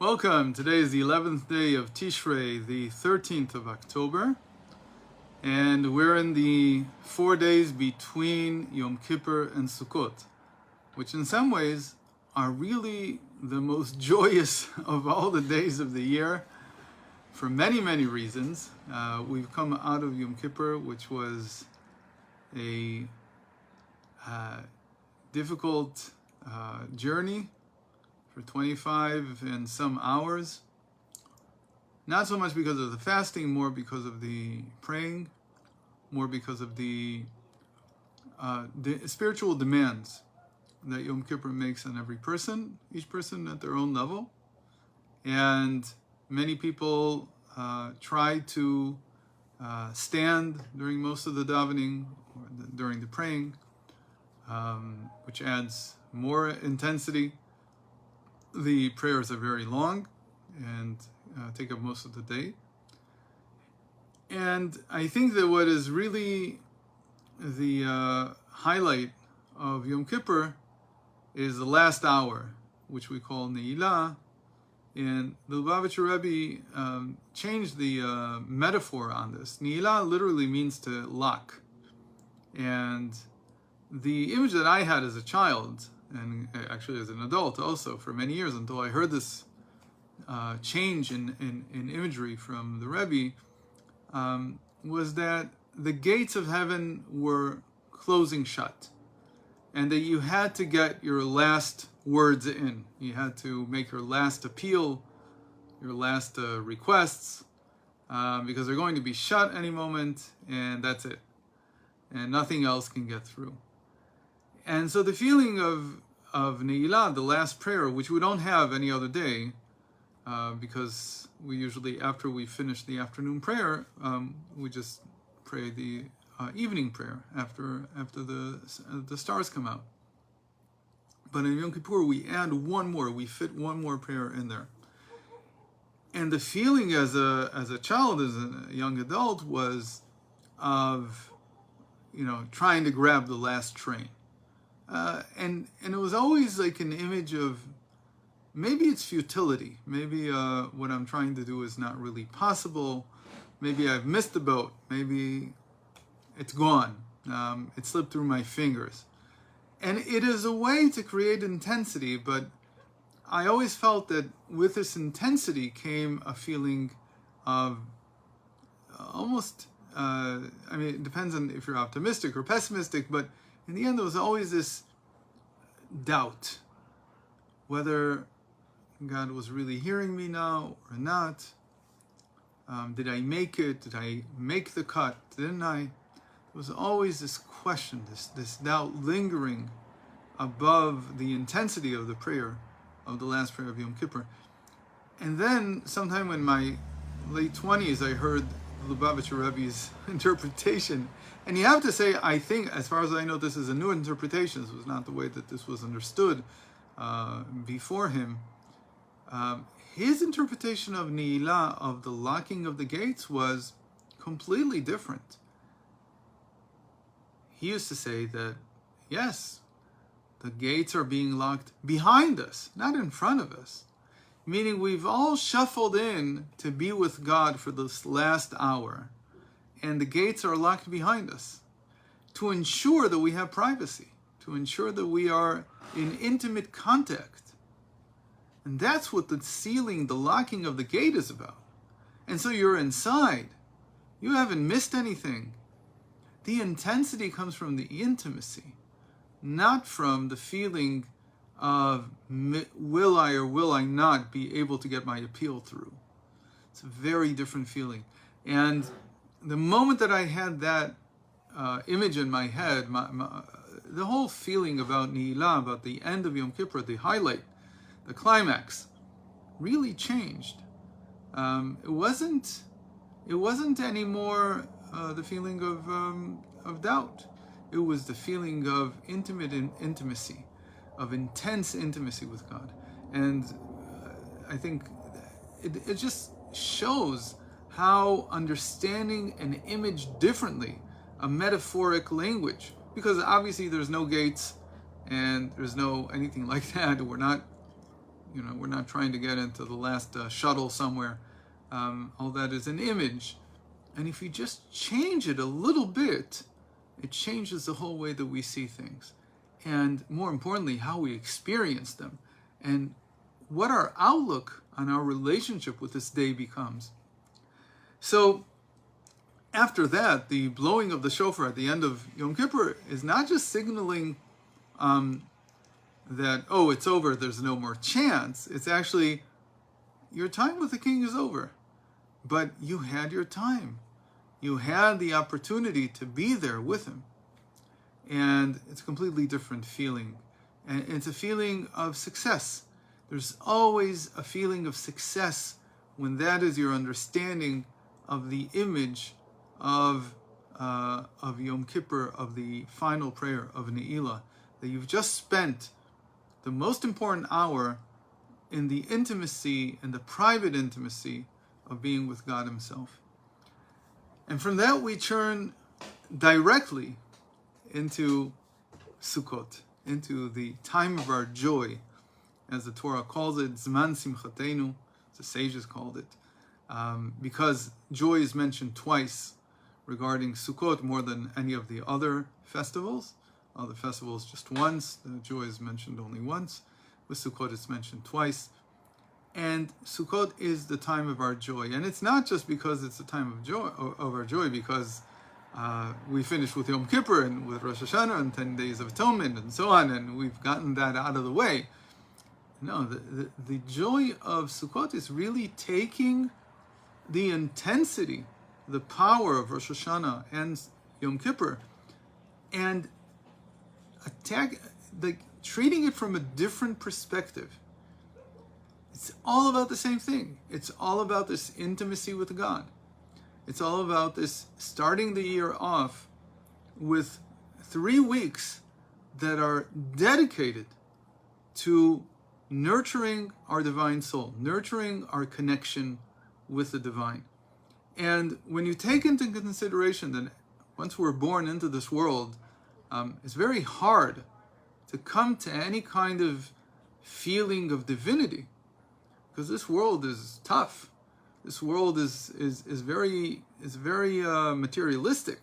Welcome. Today is the 11th day of Tishrei, the 13th of October, and we're in the 4 days between Yom Kippur and Sukkot, which in some ways are really the most joyous of all the days of the year for many, many reasons. We've come out of Yom Kippur, which was a difficult journey for 25 and some hours. Not so much because of the fasting, more because of the praying, more because of the spiritual demands that Yom Kippur makes on every person, each person at their own level. And many people try to stand during most of the davening, or during the praying, which adds more intensity. The prayers are very long and take up most of the day. And I think that what is really the highlight of Yom Kippur is the last hour, which we call Ne'ilah. And the Lubavitcher Rebbe changed the metaphor on this. Ne'ilah literally means to lock. And the image that I had as a child, and actually as an adult also for many years until I heard this change in imagery from the Rebbe, was that the gates of heaven were closing shut, and that you had to get your last words in. You had to make your last appeal, your last requests, because they're going to be shut any moment, and that's it. And nothing else can get through. And so the feeling of Ne'ilah, the last prayer, which we don't have any other day, because we usually, after we finish the afternoon prayer, we just pray the evening prayer after the stars come out. But in Yom Kippur, we add one more, we fit one more prayer in there. And the feeling as a child, as a young adult, was of, trying to grab the last train. And it was always like an image of maybe it's futility. Maybe what I'm trying to do is not really possible. Maybe I've missed the boat. Maybe it's gone. It slipped through my fingers. And it is a way to create intensity, but I always felt that with this intensity came a feeling of almost, it depends on if you're optimistic or pessimistic, but in the end, there was always this doubt whether God was really hearing me now or not. Did I make it? Did I make the cut? Didn't I? There was always this question, this doubt lingering above the intensity of the prayer, of the last prayer of Yom Kippur. And then, sometime in my late 20s, I heard Lubavitcher Rebbe's interpretation. And you have to say, I think, as far as I know, this is a new interpretation. This was not the way that this was understood before him. His interpretation of Ne'ilah, of the locking of the gates, was completely different. He used to say that, yes, the gates are being locked behind us, not in front of us. Meaning we've all shuffled in to be with God for this last hour, and the gates are locked behind us to ensure that we have privacy, to ensure that we are in intimate contact. And that's what the sealing, the locking of the gate is about. And so you're inside. You haven't missed anything. The intensity comes from the intimacy, not from the feeling of will I or will I not be able to get my appeal through. It's a very different feeling. And the moment that I had that image in my head, the whole feeling about Ne'ilah, about the end of Yom Kippur, the highlight, the climax, really changed. It wasn't anymore the feeling of doubt. It was the feeling of intimacy, of intense intimacy with God. And I think it just shows how understanding an image differently, a metaphoric language, because obviously there's no gates and there's no anything like that. We're not we're not trying to get into the last shuttle somewhere. All that is an image. And if you just change it a little bit, it changes the whole way that we see things. And more importantly, how we experience them. And what our outlook on our relationship with this day becomes. So after that, the blowing of the shofar at the end of Yom Kippur is not just signaling that, oh, it's over, there's no more chance. It's actually, your time with the king is over. But you had your time. You had the opportunity to be there with him. And it's a completely different feeling. And it's a feeling of success. There's always a feeling of success when that is your understanding of the image of Yom Kippur, of the final prayer of Ne'ilah, that you've just spent the most important hour in the intimacy and the private intimacy of being with God himself. And from that we turn directly into Sukkot, into the time of our joy, as the Torah calls it, Zman Simchatenu, the sages called it, because joy is mentioned twice regarding Sukkot more than any of the other festivals. Other festivals just once, the joy is mentioned only once. With Sukkot it's mentioned twice. And Sukkot is the time of our joy. And it's not just because it's the time of our joy, because we finished with Yom Kippur and with Rosh Hashanah and 10 days of atonement and so on, and we've gotten that out of the way. No, the joy of Sukkot is really taking the intensity, the power of Rosh Hashanah and Yom Kippur, and treating it from a different perspective. It's all about the same thing. It's all about this intimacy with God. It's all about this starting the year off with 3 weeks that are dedicated to nurturing our divine soul, nurturing our connection with the divine. And when you take into consideration that once we're born into this world, it's very hard to come to any kind of feeling of divinity, because this world is tough. This world is very materialistic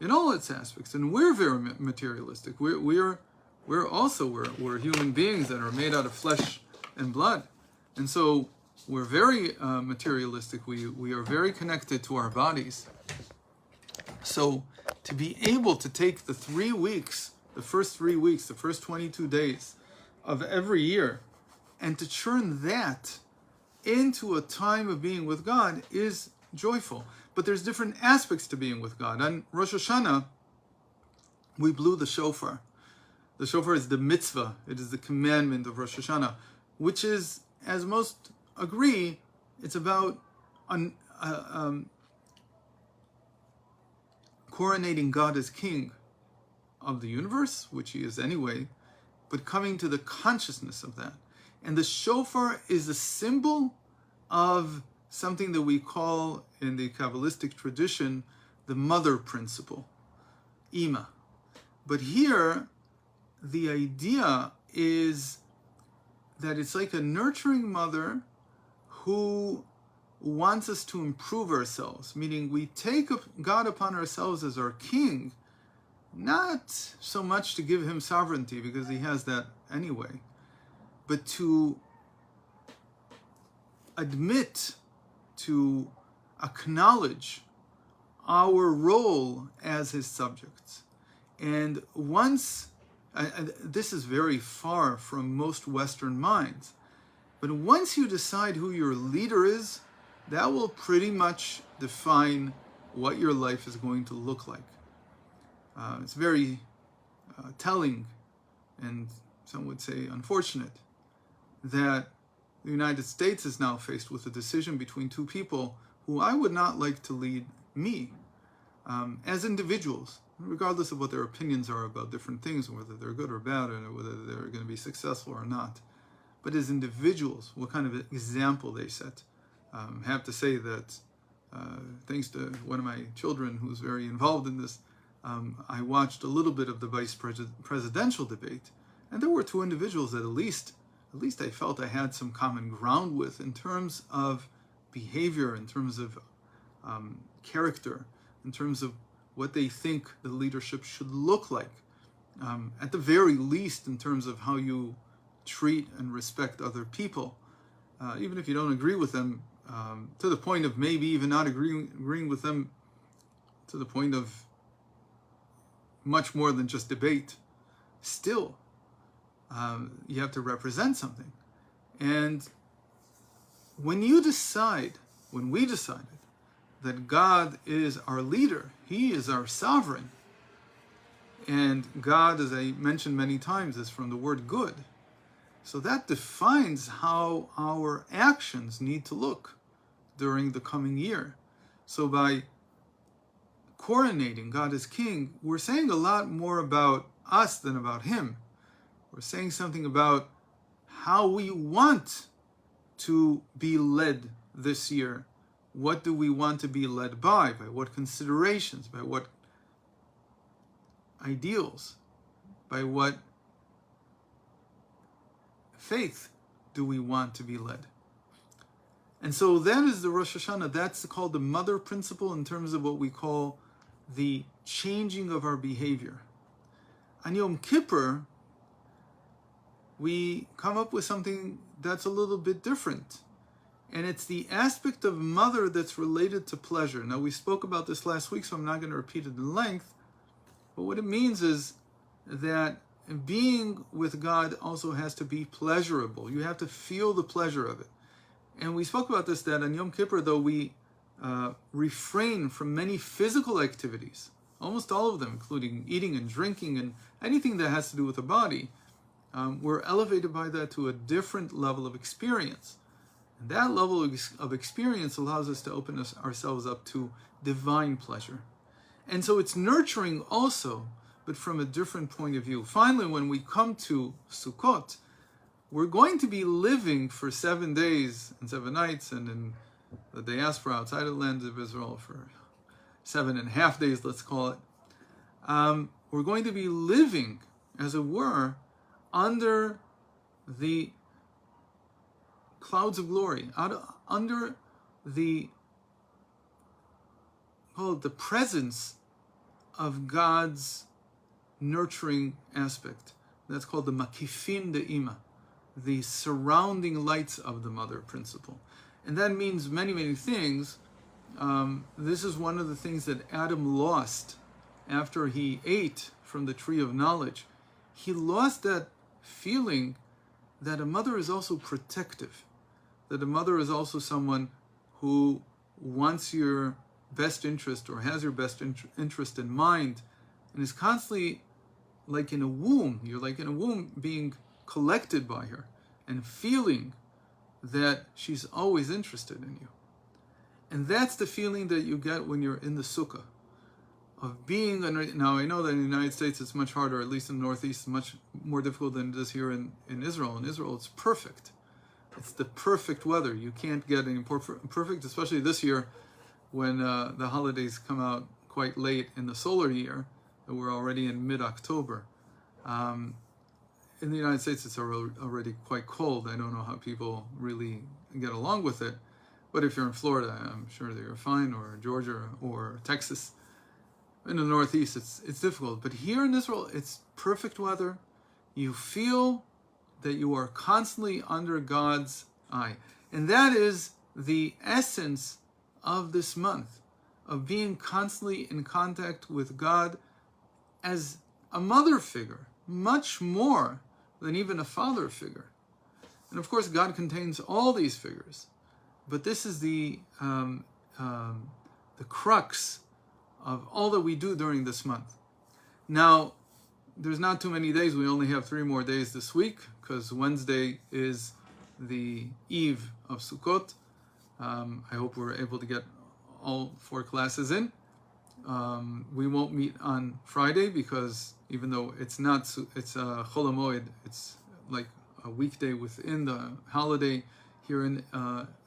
in all its aspects, and we're very materialistic. We're human beings that are made out of flesh and blood, and so we're very materialistic. We are very connected to our bodies. So to be able to take the 3 weeks, the first 3 weeks, the first 22 days of every year, and to turn that into a time of being with God is joyful. But there's different aspects to being with God. On Rosh Hashanah, we blew the shofar. The shofar is the mitzvah. It is the commandment of Rosh Hashanah, which is, as most agree, it's about coronating God as king of the universe, which he is anyway, but coming to the consciousness of that. And the shofar is a symbol of something that we call in the Kabbalistic tradition the mother principle, Ima. But here, the idea is that it's like a nurturing mother who wants us to improve ourselves, meaning we take God upon ourselves as our king, not so much to give him sovereignty, because he has that anyway, but to admit, to acknowledge our role as his subjects. And once, this is very far from most Western minds, but once you decide who your leader is, that will pretty much define what your life is going to look like. It's very telling, and some would say unfortunate, that the United States is now faced with a decision between two people who I would not like to lead me as individuals, regardless of what their opinions are about different things, whether they're good or bad, or whether they're going to be successful or not. But as individuals, what kind of example they set. I have to say that thanks to one of my children who's very involved in this, I watched a little bit of the vice presidential debate, and there were two individuals that at least at least I felt I had some common ground with in terms of behavior, in terms of character, in terms of what they think the leadership should look like. At the very least, in terms of how you treat and respect other people, even if you don't agree with them, to the point of maybe even not agreeing with them to the point of much more than just debate, still, you have to represent something. And when we decided that God is our leader, He is our sovereign, and God, as I mentioned many times, is from the word good. So that defines how our actions need to look during the coming year. So by coronating God as King, we're saying a lot more about us than about Him. We're saying something about how we want to be led this year. What do we want to be led by? By what considerations? By what ideals? By what faith do we want to be led? And so that is the Rosh Hashanah. That's called the mother principle in terms of what we call the changing of our behavior. On Yom Kippur, we come up with something that's a little bit different. And it's the aspect of mother that's related to pleasure. Now, we spoke about this last week, so I'm not going to repeat it in length. But what it means is that being with God also has to be pleasurable. You have to feel the pleasure of it. And we spoke about this, that on Yom Kippur, though, we refrain from many physical activities, almost all of them, including eating and drinking and anything that has to do with the body. We're elevated by that to a different level of experience. And that level of experience allows us to open ourselves up to divine pleasure. And so it's nurturing also, but from a different point of view. Finally, when we come to Sukkot, we're going to be living for 7 days and 7 nights, and in the diaspora outside of the land of Israel for 7.5 days, let's call it. We're going to be living, as it were, under the clouds of glory, under the presence of God's nurturing aspect. That's called the makifin de'ima, the surrounding lights of the mother principle. And that means many, many things. This is one of the things that Adam lost after he ate from the tree of knowledge. He lost that feeling that a mother is also protective, that a mother is also someone who wants your best interest or has your best interest in mind, and is constantly like in a womb. You're like in a womb being collected by her and feeling that she's always interested in you. And that's the feeling that you get when you're in the sukkah, of being, now I know that in the United States it's much harder, at least in the Northeast, it's much more difficult than it is here in Israel. In Israel it's perfect. It's the perfect weather. You can't get any perfect, especially this year when the holidays come out quite late in the solar year. We're already in mid-October. In the United States it's already quite cold. I don't know how people really get along with it. But if you're in Florida, I'm sure that you're fine, or Georgia or Texas. In the Northeast, it's difficult. But here in Israel, it's perfect weather. You feel that you are constantly under God's eye. And that is the essence of this month, of being constantly in contact with God as a mother figure, much more than even a father figure. And of course, God contains all these figures. But this is the crux of all that we do during this month. Now, there's not too many days. We only have 3 more days this week, because Wednesday is the eve of Sukkot. I hope we're able to get all 4 classes in. We won't meet on Friday, because even though it's Chol HaMoed, it's like a weekday within the holiday here in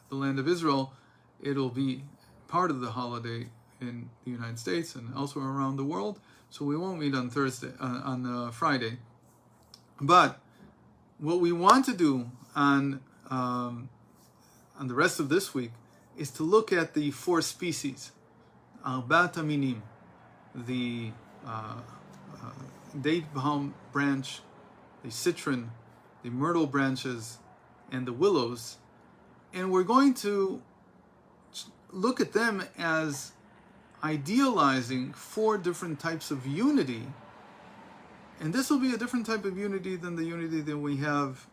the land of Israel. It'll be part of the holiday in the United States and elsewhere around the world, so we won't meet on Friday. But what we want to do on the rest of this week is to look at the four species, Arbat Aminim, the date palm branch, the citron, the myrtle branches, and the willows. And we're going to look at them as idealizing four different types of unity. And this will be a different type of unity than the unity that we have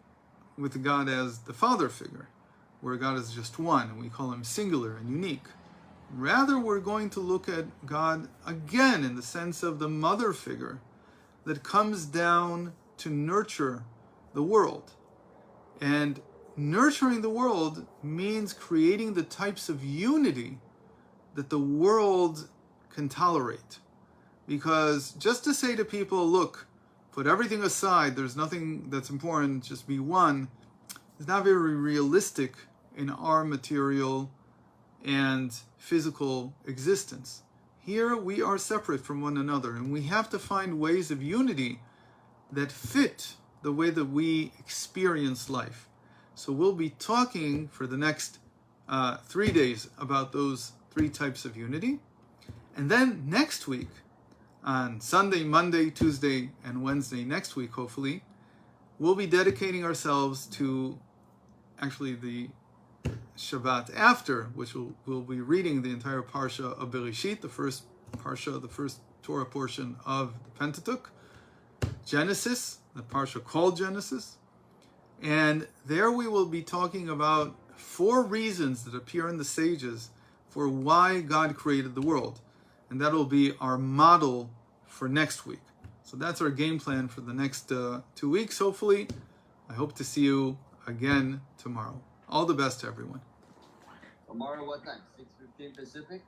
with God as the Father figure, where God is just one and we call him singular and unique. Rather, we're going to look at God again in the sense of the mother figure that comes down to nurture the world. And nurturing the world means creating the types of unity that the world can tolerate. Because just to say to people, look, put everything aside, there's nothing that's important, just be one, is not very realistic in our material and physical existence. Here we are separate from one another, and we have to find ways of unity that fit the way that we experience life. So we'll be talking for the next 3 days about those three types of unity. And then next week, on Sunday, Monday, Tuesday, and Wednesday next week, hopefully, we'll be dedicating ourselves to actually the Shabbat after, which we'll be reading the entire Parsha of Bereshit, the first Parsha, the first Torah portion of the Pentateuch, Genesis, the Parsha called Genesis. And there we will be talking about 4 reasons that appear in the sages for why God created the world. And that will be our model for next week. So that's our game plan for the next 2 weeks, hopefully. I hope to see you again tomorrow. All the best to everyone. Tomorrow what time? 6:15 Pacific?